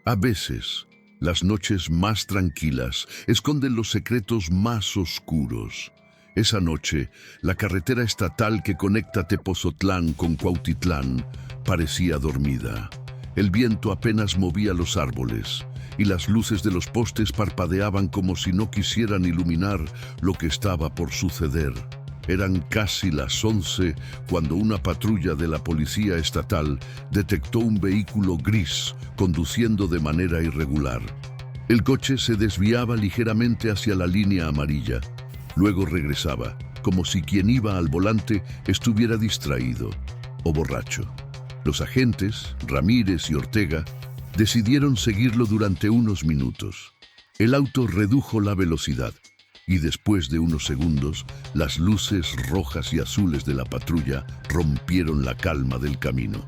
A veces, las noches más tranquilas esconden los secretos más oscuros. Esa noche, la carretera estatal que conecta Tepozotlán con Cuautitlán parecía dormida. El viento apenas movía los árboles y las luces de los postes parpadeaban como si no quisieran iluminar lo que estaba por suceder. Eran casi las 11 cuando una patrulla de la policía estatal detectó un vehículo gris conduciendo de manera irregular. El coche se desviaba ligeramente hacia la línea amarilla. Luego regresaba, como si quien iba al volante estuviera distraído o borracho. Los agentes, Ramírez y Ortega, decidieron seguirlo durante unos minutos. El auto redujo la velocidad y después de unos segundos, las luces rojas y azules de la patrulla rompieron la calma del camino.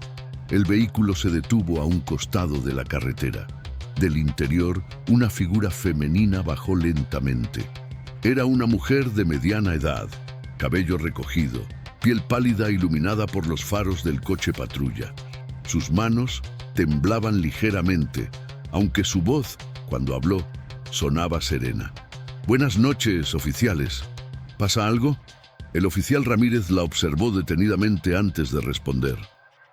El vehículo se detuvo a un costado de la carretera. Del interior, una figura femenina bajó lentamente. Era una mujer de mediana edad, cabello recogido, piel pálida iluminada por los faros del coche patrulla. Sus manos temblaban ligeramente, aunque su voz, cuando habló, sonaba serena. «Buenas noches, oficiales. ¿Pasa algo?» El oficial Ramírez la observó detenidamente antes de responder.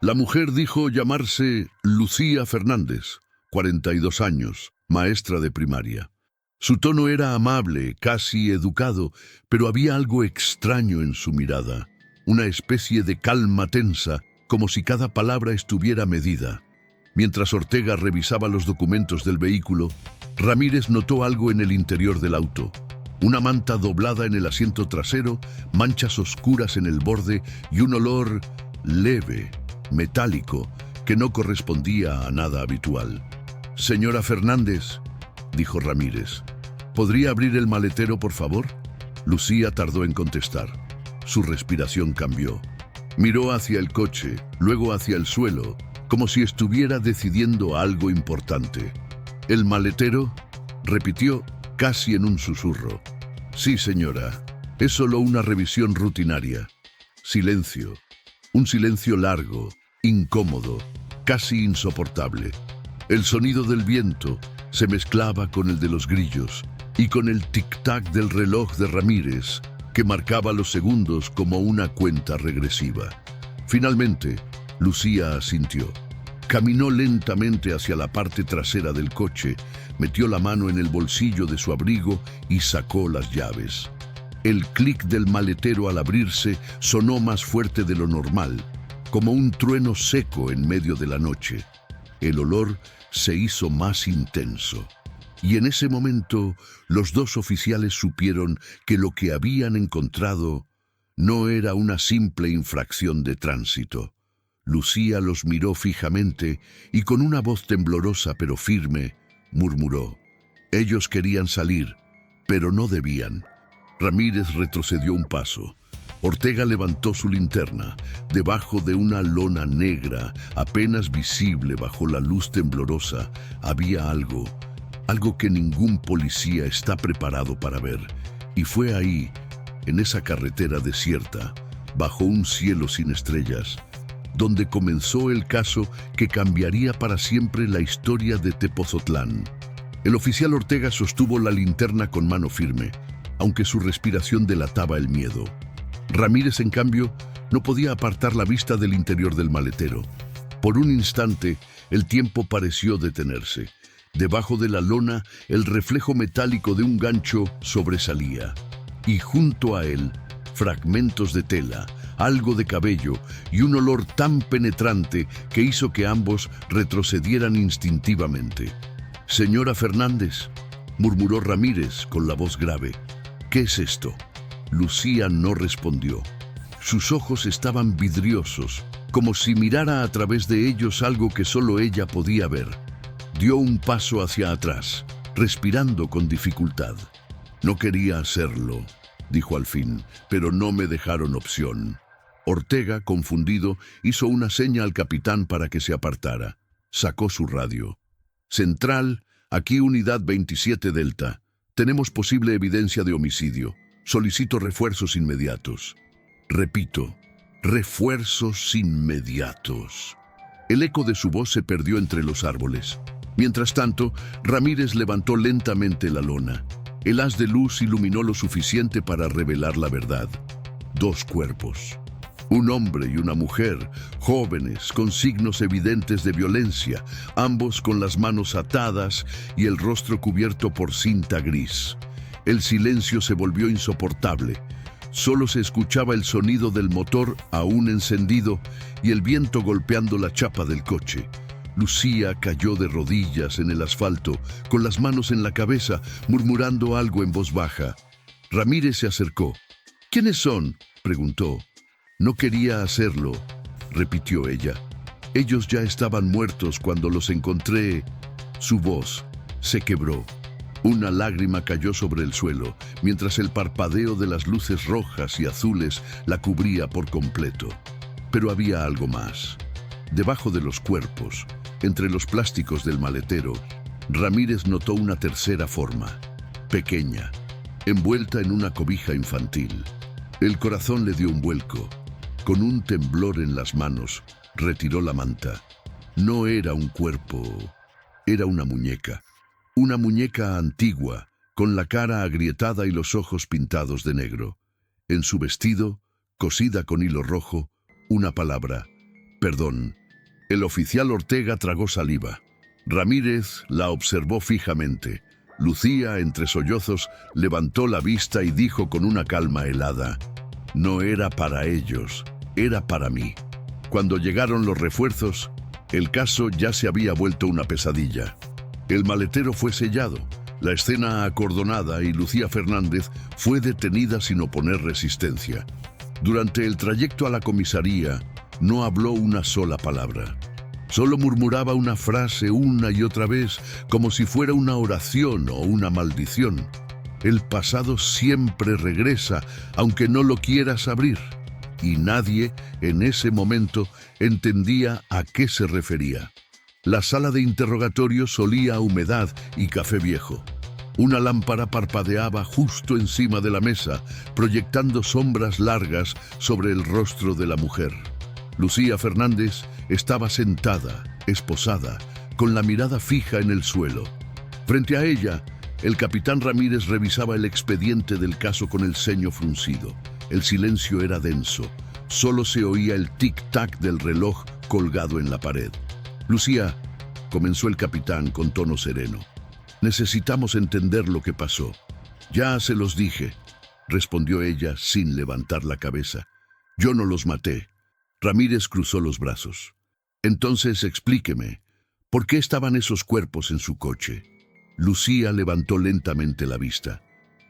La mujer dijo llamarse Lucía Fernández, 42 años, maestra de primaria. Su tono era amable, casi educado, pero había algo extraño en su mirada, una especie de calma tensa, como si cada palabra estuviera medida. Mientras Ortega revisaba los documentos del vehículo, Ramírez notó algo en el interior del auto. Una manta doblada en el asiento trasero, manchas oscuras en el borde y un olor leve, metálico, que no correspondía a nada habitual. «Señora Fernández», dijo Ramírez, «¿podría abrir el maletero, por favor?» Lucía tardó en contestar. Su respiración cambió. Miró hacia el coche, luego hacia el suelo, como si estuviera decidiendo algo importante. «¿El maletero?», repitió casi en un susurro. «Sí, señora. Es solo una revisión rutinaria». Silencio. Un silencio largo, incómodo, casi insoportable. El sonido del viento se mezclaba con el de los grillos y con el tic-tac del reloj de Ramírez, que marcaba los segundos como una cuenta regresiva. Finalmente, Lucía asintió. Caminó lentamente hacia la parte trasera del coche, metió la mano en el bolsillo de su abrigo y sacó las llaves. El clic del maletero al abrirse sonó más fuerte de lo normal, como un trueno seco en medio de la noche. El olor se hizo más intenso. Y en ese momento, los dos oficiales supieron que lo que habían encontrado no era una simple infracción de tránsito. Lucía los miró fijamente y con una voz temblorosa pero firme, murmuró: «Ellos querían salir, pero no debían». Ramírez retrocedió un paso. Ortega levantó su linterna. Debajo de una lona negra, apenas visible bajo la luz temblorosa, había algo que ningún policía está preparado para ver. Y fue ahí, en esa carretera desierta, bajo un cielo sin estrellas, donde comenzó el caso que cambiaría para siempre la historia de Tepozotlán. El oficial Ortega sostuvo la linterna con mano firme, aunque su respiración delataba el miedo. Ramírez, en cambio, no podía apartar la vista del interior del maletero. Por un instante, el tiempo pareció detenerse. Debajo de la lona, el reflejo metálico de un gancho sobresalía. Y junto a él, fragmentos de tela, algo de cabello y un olor tan penetrante que hizo que ambos retrocedieran instintivamente. «Señora Fernández», murmuró Ramírez con la voz grave. «¿Qué es esto?». Lucía no respondió. Sus ojos estaban vidriosos, como si mirara a través de ellos algo que solo ella podía ver. Dio un paso hacia atrás, respirando con dificultad. «No quería hacerlo», dijo al fin, «pero no me dejaron opción». Ortega, confundido, hizo una seña al capitán para que se apartara. Sacó su radio. «Central, aquí Unidad 27 Delta. Tenemos posible evidencia de homicidio. Solicito refuerzos inmediatos». Repito, refuerzos inmediatos. El eco de su voz se perdió entre los árboles. Mientras tanto, Ramírez levantó lentamente la lona. El haz de luz iluminó lo suficiente para revelar la verdad. Dos cuerpos. Un hombre y una mujer, jóvenes, con signos evidentes de violencia, ambos con las manos atadas y el rostro cubierto por cinta gris. El silencio se volvió insoportable. Solo se escuchaba el sonido del motor aún encendido y el viento golpeando la chapa del coche. Lucía cayó de rodillas en el asfalto, con las manos en la cabeza, murmurando algo en voz baja. Ramírez se acercó. «¿Quiénes son?», preguntó. «No quería hacerlo», repitió ella. «Ellos ya estaban muertos cuando los encontré». Su voz se quebró. Una lágrima cayó sobre el suelo, mientras el parpadeo de las luces rojas y azules la cubría por completo. Pero había algo más. Debajo de los cuerpos, entre los plásticos del maletero, Ramírez notó una tercera forma, pequeña, envuelta en una cobija infantil. El corazón le dio un vuelco. Con un temblor en las manos, retiró la manta. No era un cuerpo, era una muñeca. Una muñeca antigua, con la cara agrietada y los ojos pintados de negro. En su vestido, cosida con hilo rojo, una palabra: perdón. El oficial Ortega tragó saliva. Ramírez la observó fijamente. Lucía, entre sollozos, levantó la vista y dijo con una calma helada: «No era para ellos, era para mí». Cuando llegaron los refuerzos, el caso ya se había vuelto una pesadilla. El maletero fue sellado, la escena acordonada y Lucía Fernández fue detenida sin oponer resistencia. Durante el trayecto a la comisaría, no habló una sola palabra. Solo murmuraba una frase una y otra vez, como si fuera una oración o una maldición. El pasado siempre regresa, aunque no lo quieras abrir. Y nadie, en ese momento, entendía a qué se refería. La sala de interrogatorios olía a humedad y café viejo. Una lámpara parpadeaba justo encima de la mesa, proyectando sombras largas sobre el rostro de la mujer. Lucía Fernández estaba sentada, esposada, con la mirada fija en el suelo. Frente a ella, el capitán Ramírez revisaba el expediente del caso con el ceño fruncido. El silencio era denso. Solo se oía el tic-tac del reloj colgado en la pared. «Lucía», comenzó el capitán con tono sereno, «necesitamos entender lo que pasó». «Ya se los dije», respondió ella sin levantar la cabeza. «Yo no los maté». Ramírez cruzó los brazos. «Entonces explíqueme, ¿por qué estaban esos cuerpos en su coche?». Lucía levantó lentamente la vista.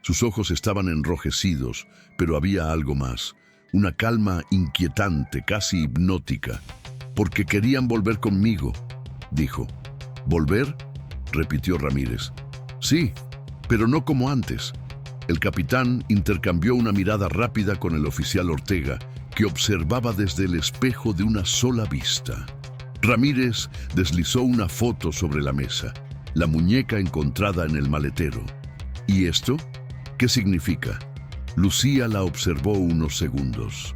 Sus ojos estaban enrojecidos, pero había algo más, una calma inquietante, casi hipnótica. «Porque querían volver conmigo», dijo. «¿Volver?», repitió Ramírez. «Sí, pero no como antes». El capitán intercambió una mirada rápida con el oficial Ortega, que observaba desde el espejo de una sola vista. Ramírez deslizó una foto sobre la mesa, la muñeca encontrada en el maletero. «¿Y esto? ¿Qué significa?». Lucía la observó unos segundos.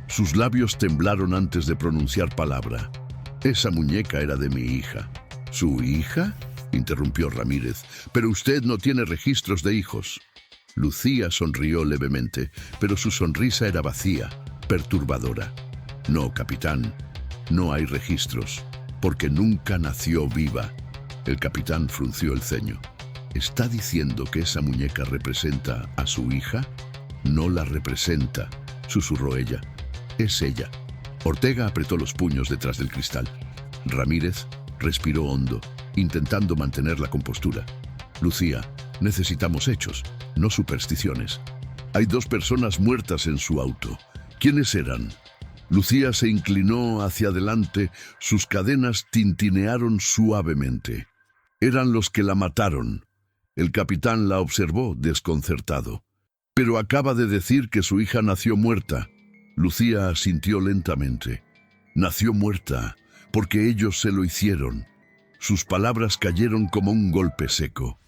Sus labios temblaron antes de pronunciar palabra. «Esa muñeca era de mi hija». «¿Su hija?», interrumpió Ramírez. «Pero usted no tiene registros de hijos». Lucía sonrió levemente, pero su sonrisa era vacía, perturbadora. «No, capitán, no hay registros, porque nunca nació viva». El capitán frunció el ceño. «¿Está diciendo que esa muñeca representa a su hija?». «No la representa», susurró ella. «Es ella». Ortega apretó los puños detrás del cristal. Ramírez respiró hondo, intentando mantener la compostura. «Lucía, necesitamos hechos, no supersticiones. Hay 2 personas muertas en su auto. ¿Quiénes eran?». Lucía se inclinó hacia adelante, sus cadenas tintinearon suavemente. «Eran los que la mataron». El capitán la observó, desconcertado. «Pero acaba de decir que su hija nació muerta». Lucía asintió lentamente. «Nació muerta, porque ellos se lo hicieron». Sus palabras cayeron como un golpe seco.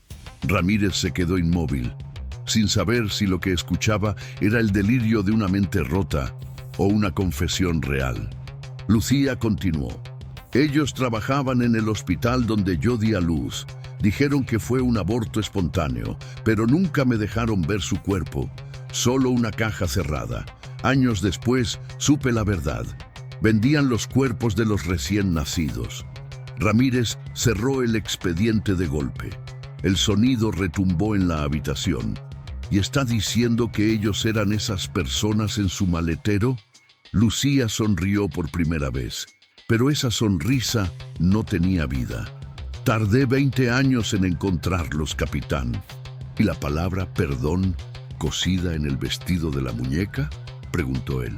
Ramírez se quedó inmóvil, sin saber si lo que escuchaba era el delirio de una mente rota o una confesión real. Lucía continuó. Ellos trabajaban en el hospital donde yo di a luz. Dijeron que fue un aborto espontáneo, pero nunca me dejaron ver su cuerpo, solo una caja cerrada. Años después, supe la verdad. Vendían los cuerpos de los recién nacidos. Ramírez cerró el expediente de golpe. El sonido retumbó en la habitación. ¿Y está diciendo que ellos eran esas personas en su maletero? Lucía sonrió por primera vez, pero esa sonrisa no tenía vida. Tardé 20 años en encontrarlos, capitán. ¿Y la palabra perdón cosida en el vestido de la muñeca?, preguntó él.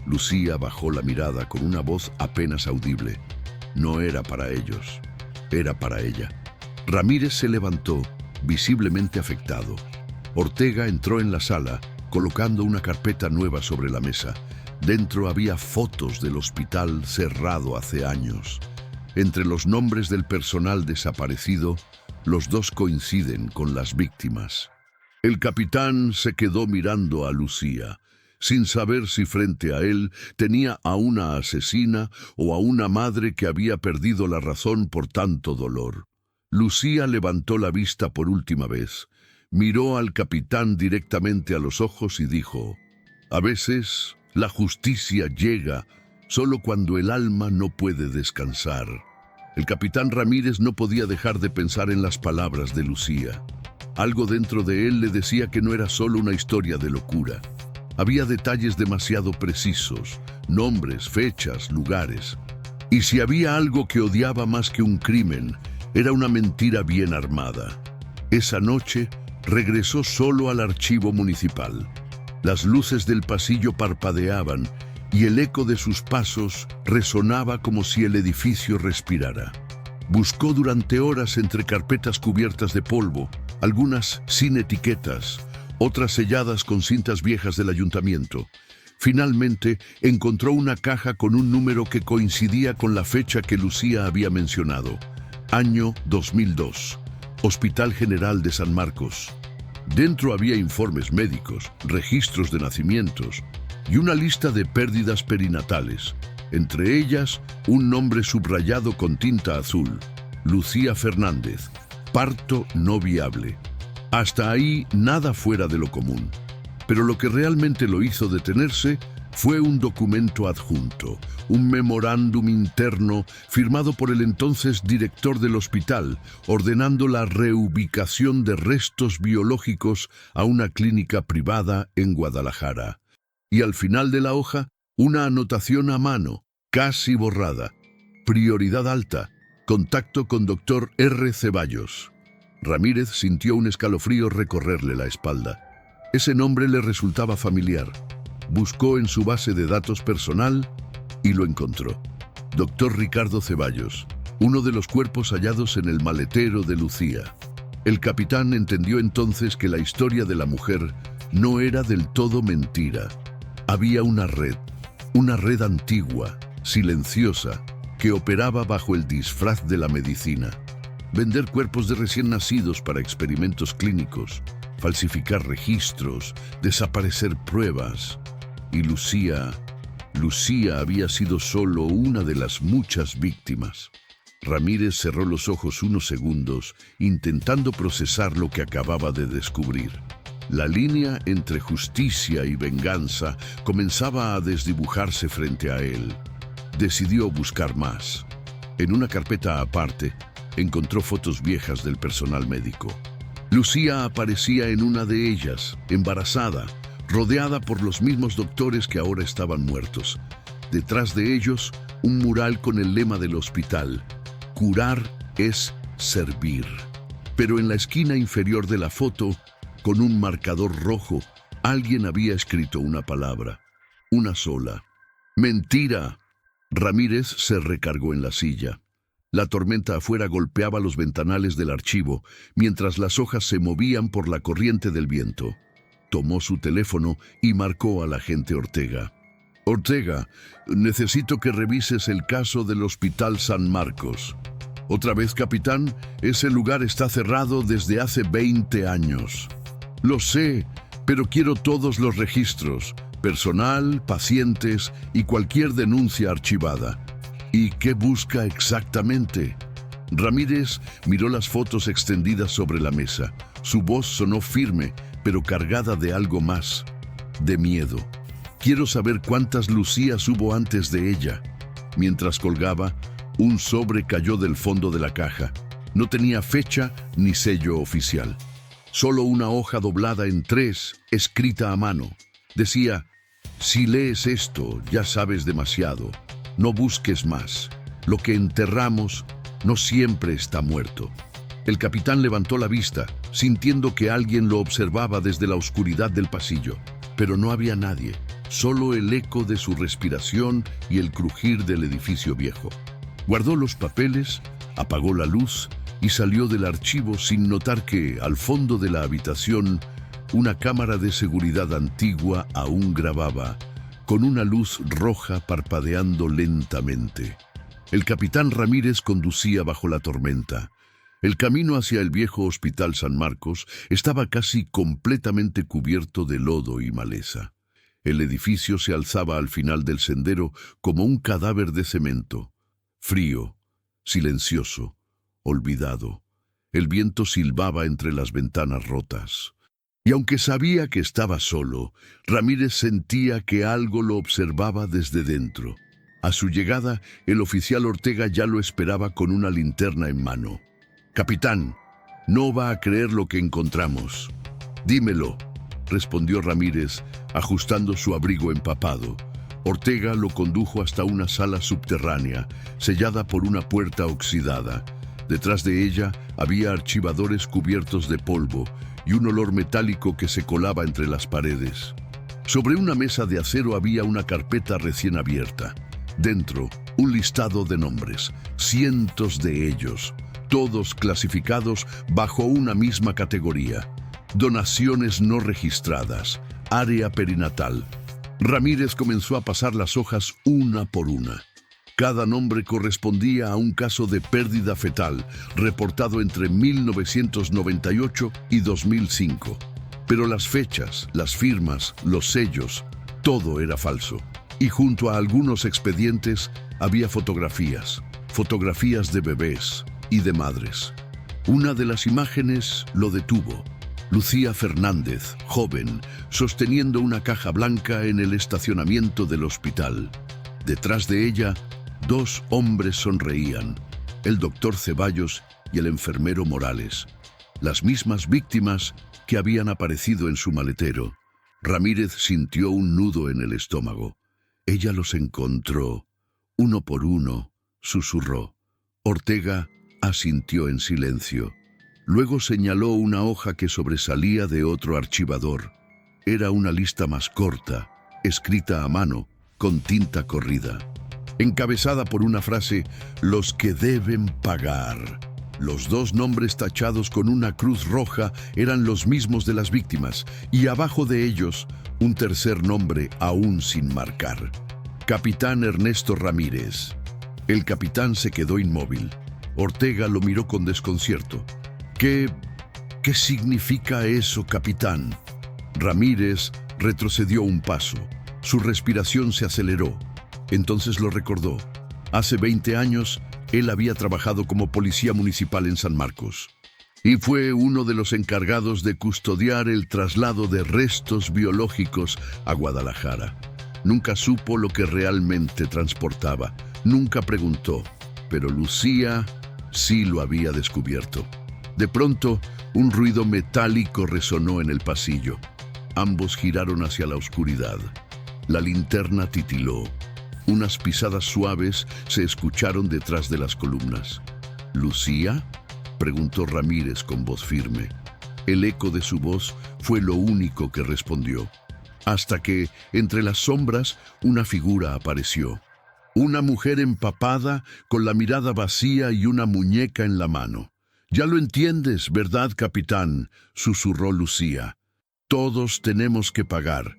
Lucía bajó la mirada con una voz apenas audible. No era para ellos, era para ella. Ramírez se levantó, visiblemente afectado. Ortega entró en la sala, colocando una carpeta nueva sobre la mesa. Dentro había fotos del hospital cerrado hace años. Entre los nombres del personal desaparecido, los dos coinciden con las víctimas. El capitán se quedó mirando a Lucía, sin saber si frente a él tenía a una asesina o a una madre que había perdido la razón por tanto dolor. Lucía levantó la vista por última vez, miró al capitán directamente a los ojos y dijo: «A veces la justicia llega solo cuando el alma no puede descansar». El capitán Ramírez no podía dejar de pensar en las palabras de Lucía. Algo dentro de él le decía que no era solo una historia de locura. Había detalles demasiado precisos, nombres, fechas, lugares. Y si había algo que odiaba más que un crimen, era una mentira bien armada. Esa noche regresó solo al archivo municipal. Las luces del pasillo parpadeaban y el eco de sus pasos resonaba como si el edificio respirara. Buscó durante horas entre carpetas cubiertas de polvo, algunas sin etiquetas, otras selladas con cintas viejas del ayuntamiento. Finalmente encontró una caja con un número que coincidía con la fecha que Lucía había mencionado. Año 2002. Hospital General de San Marcos. Dentro había informes médicos, registros de nacimientos y una lista de pérdidas perinatales. Entre ellas, un nombre subrayado con tinta azul: Lucía Fernández. Parto no viable. Hasta ahí nada fuera de lo común. Pero lo que realmente lo hizo detenerse fue un documento adjunto, un memorándum interno firmado por el entonces director del hospital, ordenando la reubicación de restos biológicos a una clínica privada en Guadalajara. Y al final de la hoja, una anotación a mano, casi borrada: prioridad alta, contacto con Dr. R. Ceballos. Ramírez sintió un escalofrío recorrerle la espalda. Ese nombre le resultaba familiar. Buscó en su base de datos personal y lo encontró. Dr. Ricardo Ceballos, uno de los cuerpos hallados en el maletero de Lucía. El capitán entendió entonces que la historia de la mujer no era del todo mentira. Había una red antigua, silenciosa, que operaba bajo el disfraz de la medicina. Vender cuerpos de recién nacidos para experimentos clínicos, falsificar registros, desaparecer pruebas. Y Lucía había sido solo una de las muchas víctimas. Ramírez cerró los ojos unos segundos, intentando procesar lo que acababa de descubrir. La línea entre justicia y venganza comenzaba a desdibujarse frente a él. Decidió buscar más. En una carpeta aparte, encontró fotos viejas del personal médico. Lucía aparecía en una de ellas, embarazada, rodeada por los mismos doctores que ahora estaban muertos. Detrás de ellos, un mural con el lema del hospital: curar es servir. Pero en la esquina inferior de la foto, con un marcador rojo, alguien había escrito una palabra, una sola: mentira. Ramírez se recargó en la silla. La tormenta afuera golpeaba los ventanales del archivo, mientras las hojas se movían por la corriente del viento. Tomó su teléfono y marcó al agente Ortega. «Ortega, necesito que revises el caso del Hospital San Marcos». «¿Otra vez, capitán? Ese lugar está cerrado desde hace 20 años». «Lo sé, pero quiero todos los registros, personal, pacientes y cualquier denuncia archivada». ¿Y qué busca exactamente? Ramírez miró las fotos extendidas sobre la mesa. Su voz sonó firme, pero cargada de algo más, de miedo. Quiero saber cuántas Lucías hubo antes de ella. Mientras colgaba, un sobre cayó del fondo de la caja. No tenía fecha ni sello oficial. Solo una hoja doblada en 3, escrita a mano. Decía: si lees esto, ya sabes demasiado. No busques más. Lo que enterramos no siempre está muerto. El capitán levantó la vista, sintiendo que alguien lo observaba desde la oscuridad del pasillo. Pero no había nadie, solo el eco de su respiración y el crujir del edificio viejo. Guardó los papeles, apagó la luz y salió del archivo sin notar que, al fondo de la habitación, una cámara de seguridad antigua aún grababa, con una luz roja parpadeando lentamente. El capitán Ramírez conducía bajo la tormenta. El camino hacia el viejo Hospital San Marcos estaba casi completamente cubierto de lodo y maleza. El edificio se alzaba al final del sendero como un cadáver de cemento, frío, silencioso, olvidado. El viento silbaba entre las ventanas rotas. Y aunque sabía que estaba solo, Ramírez sentía que algo lo observaba desde dentro. A su llegada, el oficial Ortega ya lo esperaba con una linterna en mano. «Capitán, no va a creer lo que encontramos». «Dímelo», respondió Ramírez, ajustando su abrigo empapado. Ortega lo condujo hasta una sala subterránea, sellada por una puerta oxidada. Detrás de ella había archivadores cubiertos de polvo y un olor metálico que se colaba entre las paredes. Sobre una mesa de acero había una carpeta recién abierta. Dentro, un listado de nombres, cientos de ellos, todos clasificados bajo una misma categoría: donaciones no registradas, área perinatal. Ramírez comenzó a pasar las hojas una por una. Cada nombre correspondía a un caso de pérdida fetal reportado entre 1998 y 2005. Pero las fechas, las firmas, los sellos, todo era falso. Y junto a algunos expedientes había fotografías de bebés y de madres. Una de las imágenes lo detuvo. Lucía Fernández, joven, sosteniendo una caja blanca en el estacionamiento del hospital. Detrás de ella, 2 hombres sonreían, el doctor Ceballos y el enfermero Morales, las mismas víctimas que habían aparecido en su maletero. Ramírez sintió un nudo en el estómago. Ella los encontró, uno por uno, susurró. Ortega asintió en silencio. Luego señaló una hoja que sobresalía de otro archivador. Era una lista más corta, escrita a mano, con tinta corrida. Encabezada por una frase: los que deben pagar. Los 2 nombres tachados con una cruz roja eran los mismos de las víctimas, y abajo de ellos, un tercer nombre aún sin marcar: Capitán Ernesto Ramírez. El capitán se quedó inmóvil. Ortega lo miró con desconcierto. ¿Qué significa eso, capitán? Ramírez retrocedió un paso. Su respiración se aceleró. Entonces lo recordó. Hace 20 años, él había trabajado como policía municipal en San Marcos. Y fue uno de los encargados de custodiar el traslado de restos biológicos a Guadalajara. Nunca supo lo que realmente transportaba. Nunca preguntó. Pero Lucía sí lo había descubierto. De pronto, un ruido metálico resonó en el pasillo. Ambos giraron hacia la oscuridad. La linterna titiló. Unas pisadas suaves se escucharon detrás de las columnas. ¿Lucía?, preguntó Ramírez con voz firme. El eco de su voz fue lo único que respondió. Hasta que, entre las sombras, una figura apareció. Una mujer empapada, con la mirada vacía y una muñeca en la mano. «Ya lo entiendes, ¿verdad, capitán?», susurró Lucía. «Todos tenemos que pagar».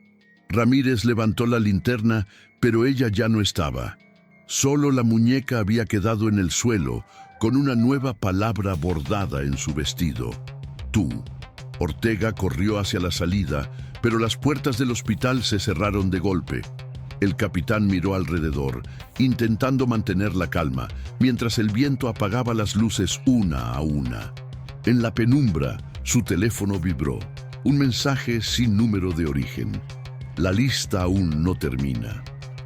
Ramírez levantó la linterna, pero ella ya no estaba. Solo la muñeca había quedado en el suelo, con una nueva palabra bordada en su vestido: «Tú». Ortega corrió hacia la salida, pero las puertas del hospital se cerraron de golpe. El capitán miró alrededor, intentando mantener la calma, mientras el viento apagaba las luces una a una. En la penumbra, su teléfono vibró. Un mensaje sin número de origen. La lista aún no termina.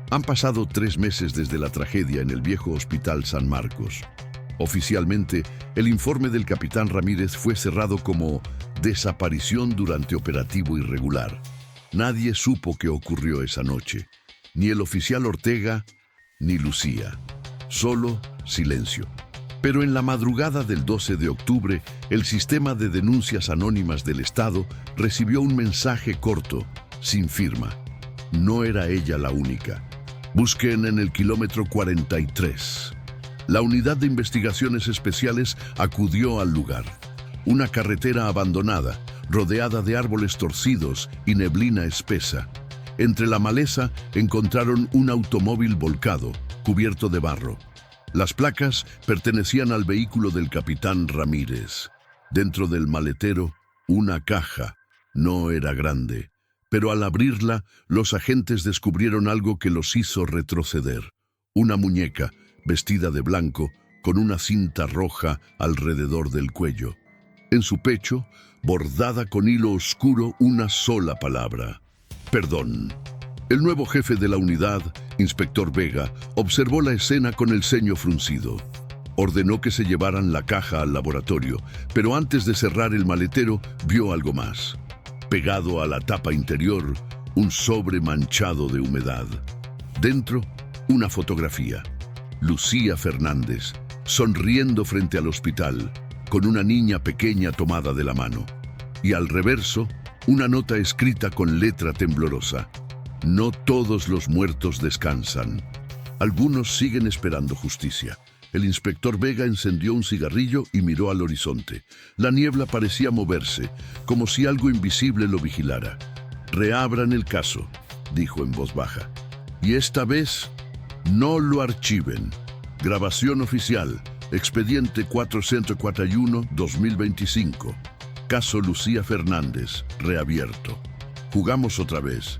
Han pasado 3 meses desde la tragedia en el viejo Hospital San Marcos. Oficialmente, el informe del capitán Ramírez fue cerrado como desaparición durante operativo irregular. Nadie supo qué ocurrió esa noche. Ni el oficial Ortega, ni Lucía. Solo silencio. Pero en la madrugada del 12 de octubre, el sistema de denuncias anónimas del Estado recibió un mensaje corto, sin firma. No era ella la única. Busquen en el kilómetro 43. La unidad de investigaciones especiales acudió al lugar. Una carretera abandonada, rodeada de árboles torcidos y neblina espesa. Entre la maleza encontraron un automóvil volcado, cubierto de barro. Las placas pertenecían al vehículo del capitán Ramírez. Dentro del maletero, una caja. No era grande, pero al abrirla, los agentes descubrieron algo que los hizo retroceder. Una muñeca, vestida de blanco, con una cinta roja alrededor del cuello. En su pecho, bordada con hilo oscuro, una sola palabra: perdón. El nuevo jefe de la unidad, inspector Vega, observó la escena con el ceño fruncido. Ordenó que se llevaran la caja al laboratorio, pero antes de cerrar el maletero, vio algo más. Pegado a la tapa interior, un sobre manchado de humedad. Dentro, una fotografía. Lucía Fernández, sonriendo frente al hospital, con una niña pequeña tomada de la mano. Y al reverso, una nota escrita con letra temblorosa: no todos los muertos descansan. Algunos siguen esperando justicia. El inspector Vega encendió un cigarrillo y miró al horizonte. La niebla parecía moverse, como si algo invisible lo vigilara. Reabran el caso, dijo en voz baja. Y esta vez, no lo archiven. Grabación oficial, expediente 441-2025. Caso Lucía Fernández, reabierto. Jugamos otra vez.